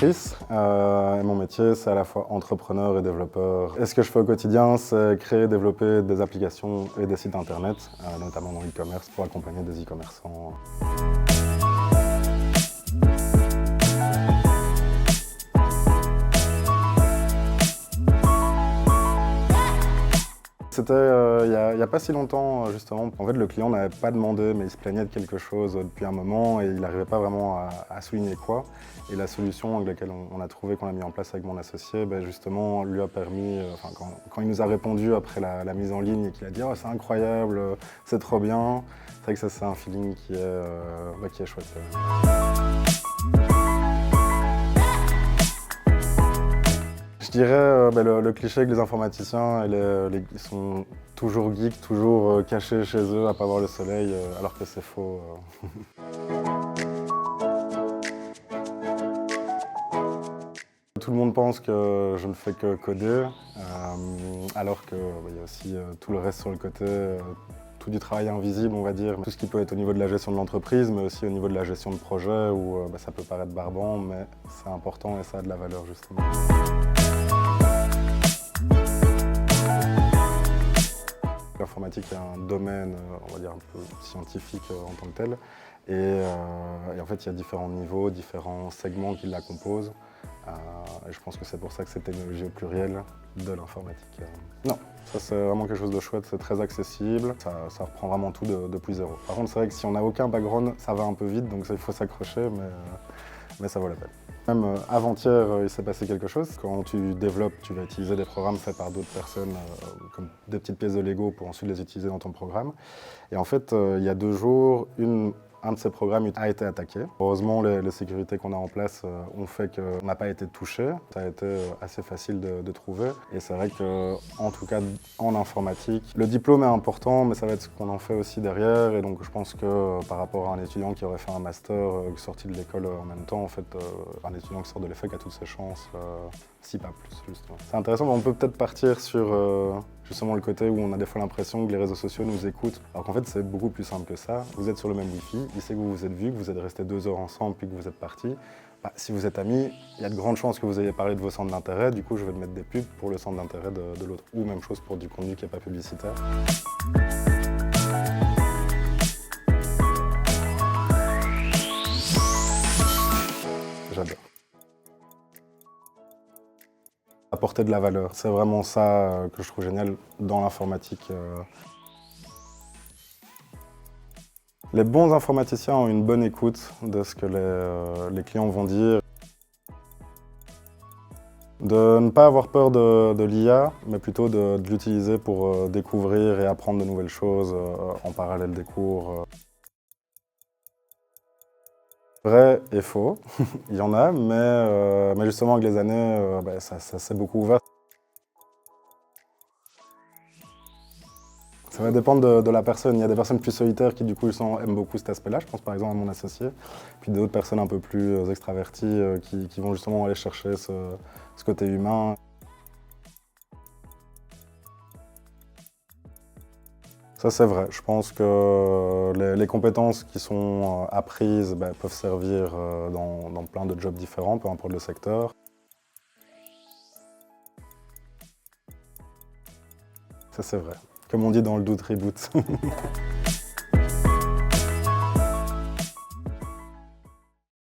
Patrice, et mon métier c'est à la fois entrepreneur et développeur. Et ce que je fais au quotidien, c'est créer et développer des applications et des sites internet, notamment dans l'e-commerce, pour accompagner des e-commerçants. C'était il y a pas si longtemps, justement. En fait, le client n'avait pas demandé, mais il se plaignait de quelque chose depuis un moment et il n'arrivait pas vraiment à souligner quoi. Et la solution avec laquelle on a trouvé, qu'on a mis en place avec mon associé, justement, lui a permis, quand il nous a répondu après la mise en ligne et qu'il a dit « Oh, c'est incroyable, c'est trop bien », c'est vrai que ça, c'est un feeling qui est chouette. Je dirais le cliché que les informaticiens, ils sont toujours geeks, toujours cachés chez eux à pas voir le soleil, alors que c'est faux. Tout le monde pense que je ne fais que coder, alors qu'il y a aussi tout le reste sur le côté, tout du travail invisible, on va dire. Tout ce qui peut être au niveau de la gestion de l'entreprise, mais aussi au niveau de la gestion de projet, où ça peut paraître barbant, mais c'est important et ça a de la valeur, justement. L'informatique est un domaine, on va dire, un peu scientifique en tant que tel. Et en fait, il y a différents niveaux, différents segments qui la composent. Et je pense que c'est pour ça que c'est technologie au pluriel de l'informatique. Non, ça c'est vraiment quelque chose de chouette, c'est très accessible, ça reprend vraiment tout depuis zéro. Par contre, c'est vrai que si on n'a aucun background, ça va un peu vite, donc ça, il faut s'accrocher, mais ça vaut la peine. Même avant-hier, il s'est passé quelque chose. Quand tu développes, tu vas utiliser des programmes faits par d'autres personnes, comme des petites pièces de Lego pour ensuite les utiliser dans ton programme. Et en fait, il y a 2 jours, un de ces programmes a été attaqué. Heureusement, les sécurités qu'on a en place ont fait qu'on n'a pas été touché. Ça a été assez facile de trouver. Et c'est vrai qu'en tout cas, en informatique, le diplôme est important, mais ça va être ce qu'on en fait aussi derrière. Et donc, je pense que par rapport à un étudiant qui aurait fait un master, sorti de l'école en même temps, en fait, un étudiant qui sort de l'EFEC a toutes ses chances, si pas plus, justement. C'est intéressant, on peut peut-être partir sur justement le côté où on a des fois l'impression que les réseaux sociaux nous écoutent, alors qu'en fait c'est beaucoup plus simple que ça. Vous êtes sur le même Wi-Fi, il sait que vous vous êtes vus, que vous êtes restés 2 heures ensemble puis que vous êtes partis. Si vous êtes amis, il y a de grandes chances que vous ayez parlé de vos centres d'intérêt, du coup je vais te mettre des pubs pour le centre d'intérêt de l'autre. Ou même chose pour du contenu qui n'est pas publicitaire. J'adore. Apporter de la valeur, c'est vraiment ça que je trouve génial dans l'informatique. Les bons informaticiens ont une bonne écoute de ce que les clients vont dire. De ne pas avoir peur de l'IA, mais plutôt de l'utiliser pour découvrir et apprendre de nouvelles choses en parallèle des cours. Vrai et faux, il y en a, mais justement avec les années, ça s'est beaucoup ouvert. Ça va dépendre de la personne. Il y a des personnes plus solitaires qui du coup aiment beaucoup cet aspect-là, je pense par exemple à mon associé. Puis d'autres personnes un peu plus extraverties qui vont justement aller chercher ce côté humain. Ça c'est vrai, je pense que les compétences qui sont apprises peuvent servir dans plein de jobs différents, peu importe le secteur. Ça c'est vrai, comme on dit dans le doute reboot.